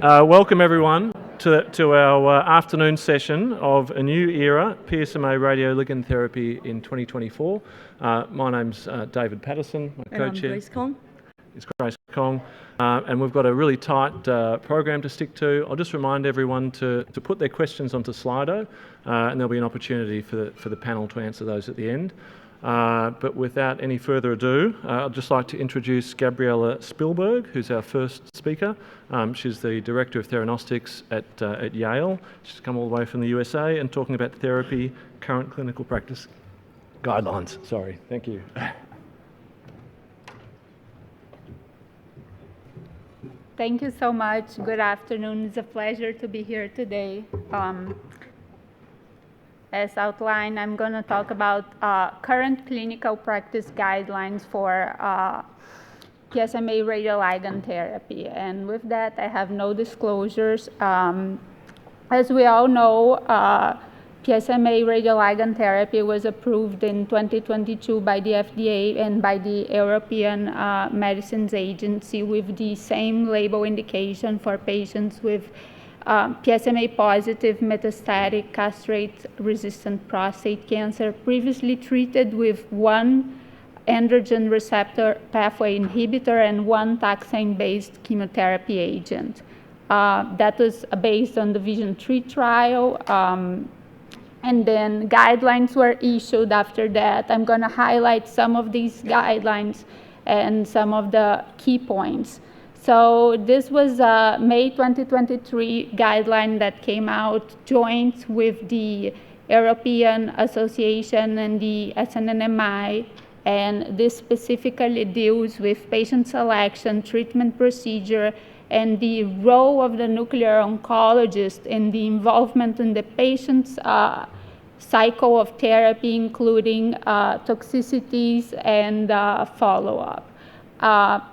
Welcome everyone to our afternoon session of A New Era PSMA Radioligand Therapy in 2024. My name's David Patterson, my co-chair. And I'm Grace Kong. It's Grace Kong, and we've got a really tight program to stick to. I'll just remind everyone to put their questions onto Slido, and there'll be an opportunity for the panel to answer those at the end. But without any further ado, I'd just like to introduce Gabriela Spilberg, who's our first speaker. She's the Director of Theranostics at Yale. She's come all the way from the USA and talking about therapy, current clinical practice guidelines. Sorry, thank you. Thank you so much. Good afternoon. It's a pleasure to be here today. As outlined, I'm going to talk about current clinical practice guidelines for PSMA radioligand therapy. And with that, I have no disclosures. As we all know, PSMA radioligand therapy was approved in 2022 by the FDA and by the European Medicines Agency with the same label indication for patients with PSMA positive metastatic castrate-resistant prostate cancer previously treated with one androgen receptor pathway inhibitor and one taxane-based chemotherapy agent. That was based on the Vision 3 trial, and then guidelines were issued after that. I'm going to highlight some of these guidelines and some of the key points. So this was a May 2023 guideline that came out joint with the European Association and the SNMMI, and this specifically deals with patient selection, treatment procedure, and the role of the nuclear oncologist in the involvement in the patient's cycle of therapy, including toxicities and follow-up.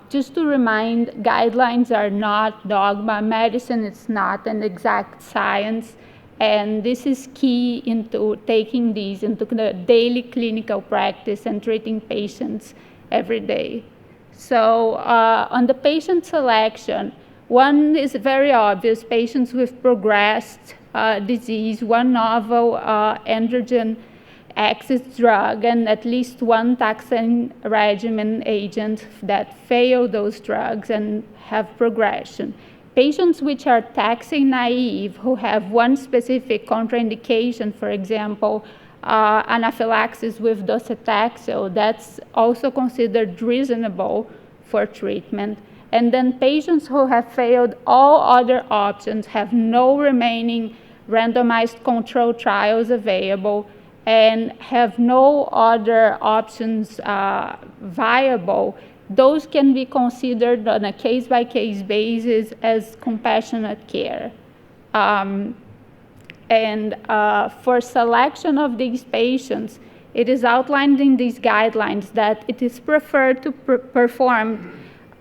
Just to remind, guidelines are not dogma. Medicine is not an exact science, and this is key into taking these into the daily clinical practice and treating patients every day. So on the patient selection, one is very obvious: patients with progressed disease, one novel androgen axis drug, and at least one taxane regimen agent that fail those drugs and have progression. Patients which are taxane naive, who have one specific contraindication, for example, anaphylaxis with docetaxel, that's also considered reasonable for treatment. And then patients who have failed all other options, have no remaining randomized control trials available, and have no other options viable, those can be considered on a case-by-case basis as compassionate care. For selection of these patients, it is outlined in these guidelines that it is preferred to perform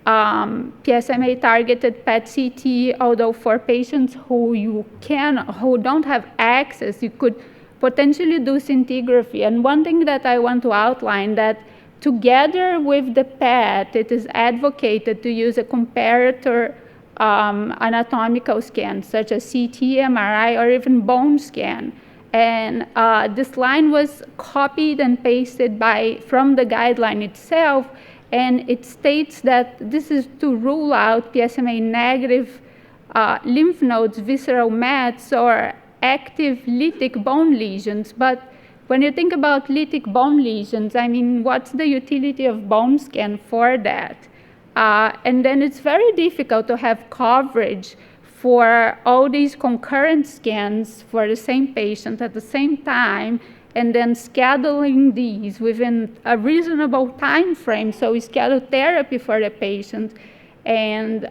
PSMA-targeted PET-CT, although for patients who don't have access, you could potentially do scintigraphy. And one thing that I want to outline, that together with the PET, it is advocated to use a comparator anatomical scan, such as CT, MRI, or even bone scan. And this line was copied and pasted from the guideline itself, and it states that this is to rule out PSMA-negative lymph nodes, visceral mets, or active lytic bone lesions. But when you think about lytic bone lesions, I mean, what's the utility of bone scan for that? And then it's very difficult to have coverage for all these concurrent scans for the same patient at the same time, and then scheduling these within a reasonable time frame, so we schedule therapy for the patient. And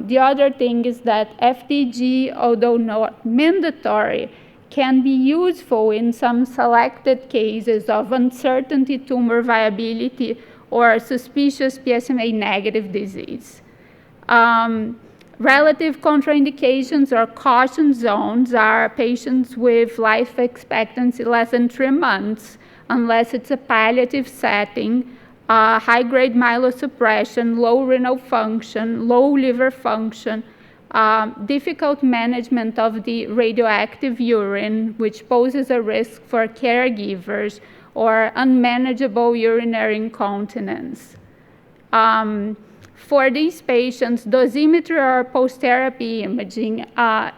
the other thing is that FDG, although not mandatory, can be useful in some selected cases of uncertainty tumor viability or suspicious PSMA-negative disease. Relative contraindications or caution zones are patients with life expectancy less than 3 months, unless it's a palliative setting, high-grade myelosuppression, low renal function, low liver function, difficult management of the radioactive urine, which poses a risk for caregivers, or unmanageable urinary incontinence. For these patients, dosimetry or post-therapy imaging,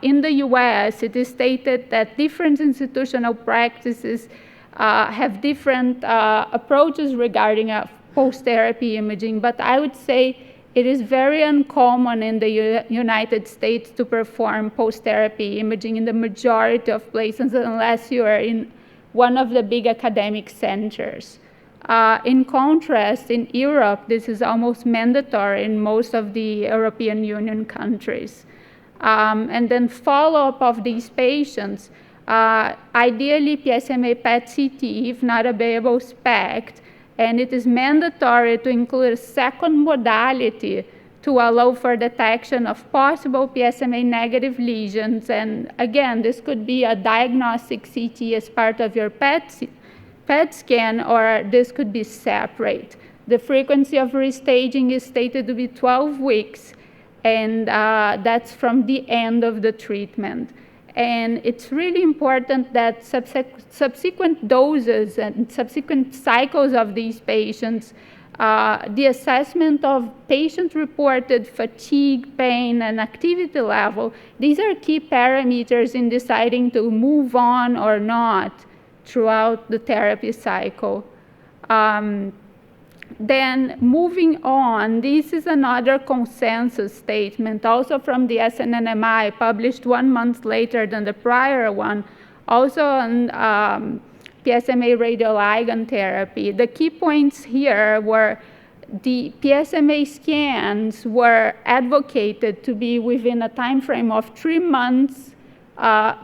in the US, it is stated that different institutional practices have different approaches regarding post-therapy imaging, but I would say it is very uncommon in the United States to perform post-therapy imaging in the majority of places unless you are in one of the big academic centers. In contrast, in Europe, this is almost mandatory in most of the European Union countries. And then follow-up of these patients, ideally PSMA PET-CT, if not available, SPECT, and it is mandatory to include a second modality to allow for detection of possible PSMA negative lesions. And again, this could be a diagnostic CT as part of your PET scan, or this could be separate. The frequency of restaging is stated to be 12 weeks, and that's from the end of the treatment. And it's really important that subsequent doses and subsequent cycles of these patients, the assessment of patient-reported fatigue, pain, and activity level, these are key parameters in deciding to move on or not throughout the therapy cycle. Then moving on, this is another consensus statement, also from the SNNMI, published 1 month later than the prior one, also on PSMA radioligand therapy. The key points here were the PSMA scans were advocated to be within a time frame of 3 months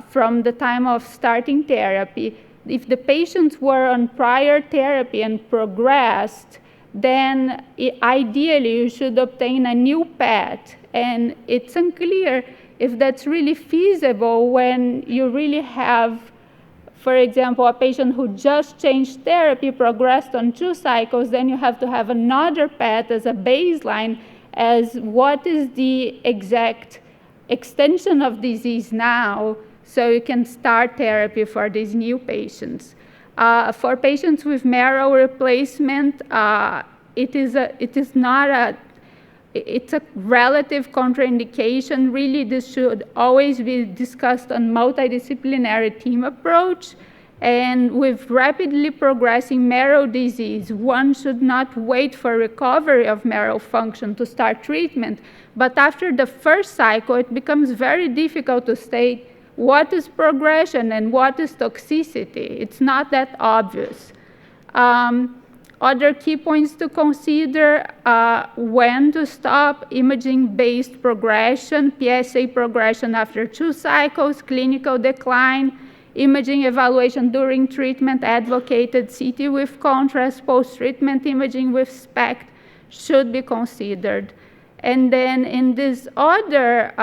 from the time of starting therapy. If the patients were on prior therapy and progressed, then ideally you should obtain a new PET. And it's unclear if that's really feasible when you really have, for example, a patient who just changed therapy, progressed on 2 cycles, then you have to have another PET as a baseline as what is the exact extension of disease now, so you can start therapy for these new patients. For patients with marrow replacement, it's a relative contraindication. Really, this should always be discussed on multidisciplinary team approach. And with rapidly progressing marrow disease, one should not wait for recovery of marrow function to start treatment. But after the first cycle, it becomes very difficult to state what is progression and what is toxicity. It's not that obvious. Other key points to consider: when to stop imaging-based progression, PSA progression after 2 cycles, clinical decline, imaging evaluation during treatment, advocated CT with contrast, post-treatment imaging with SPECT should be considered. And then in this other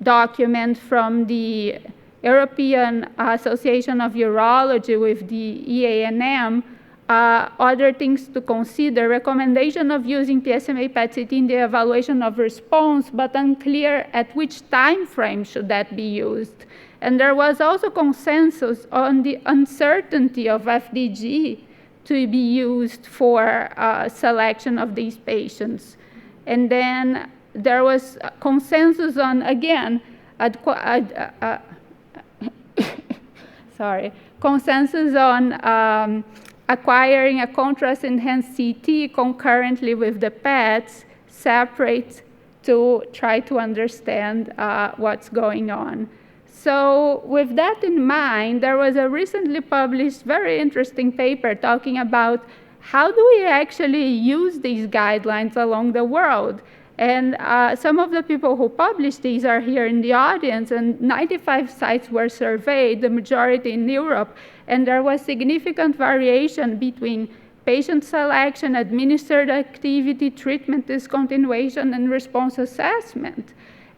document from the European Association of Urology with the EANM, other things to consider: recommendation of using PSMA PET-CT in the evaluation of response, but unclear at which time frame should that be used. And there was also consensus on the uncertainty of FDG to be used for selection of these patients. And then there was consensus on, again, consensus on acquiring a contrast-enhanced CT concurrently with the PETs, separate, to try to understand what's going on. So with that in mind, there was a recently published very interesting paper talking about how do we actually use these guidelines along the world. And some of the people who published these are here in the audience, and 95 sites were surveyed, the majority in Europe, and there was significant variation between patient selection, administered activity, treatment discontinuation, and response assessment.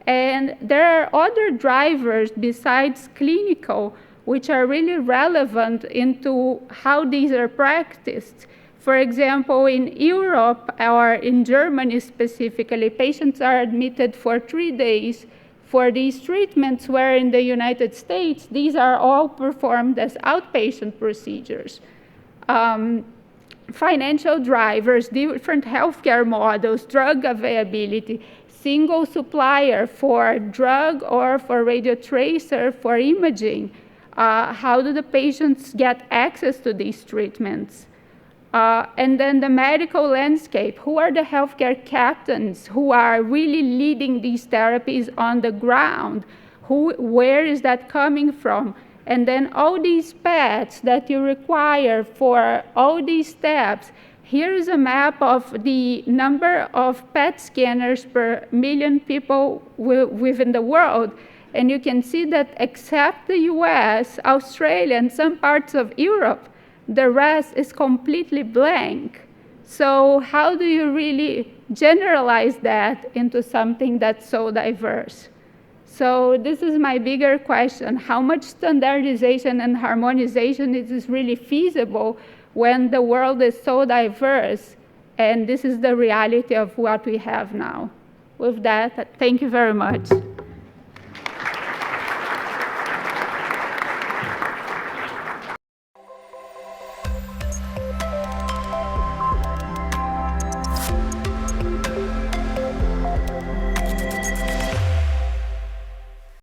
And there are other drivers besides clinical, which are really relevant into how these are practiced. For example, in Europe or in Germany specifically, patients are admitted for 3 days for these treatments, where in the United States, these are all performed as outpatient procedures. Financial drivers, different healthcare models, drug availability, single supplier for drug or for radiotracer for imaging. How do the patients get access to these treatments? And then the medical landscape. Who are the healthcare captains who are really leading these therapies on the ground? Where is that coming from? And then all these paths that you require for all these steps. Here is a map of the number of PET scanners per million people within the world. And you can see that except the US, Australia, and some parts of Europe, the rest is completely blank. So how do you really generalize that into something that's so diverse? So this is my bigger question. How much standardization and harmonization is really feasible when the world is so diverse, and this is the reality of what we have now? With that, thank you very much.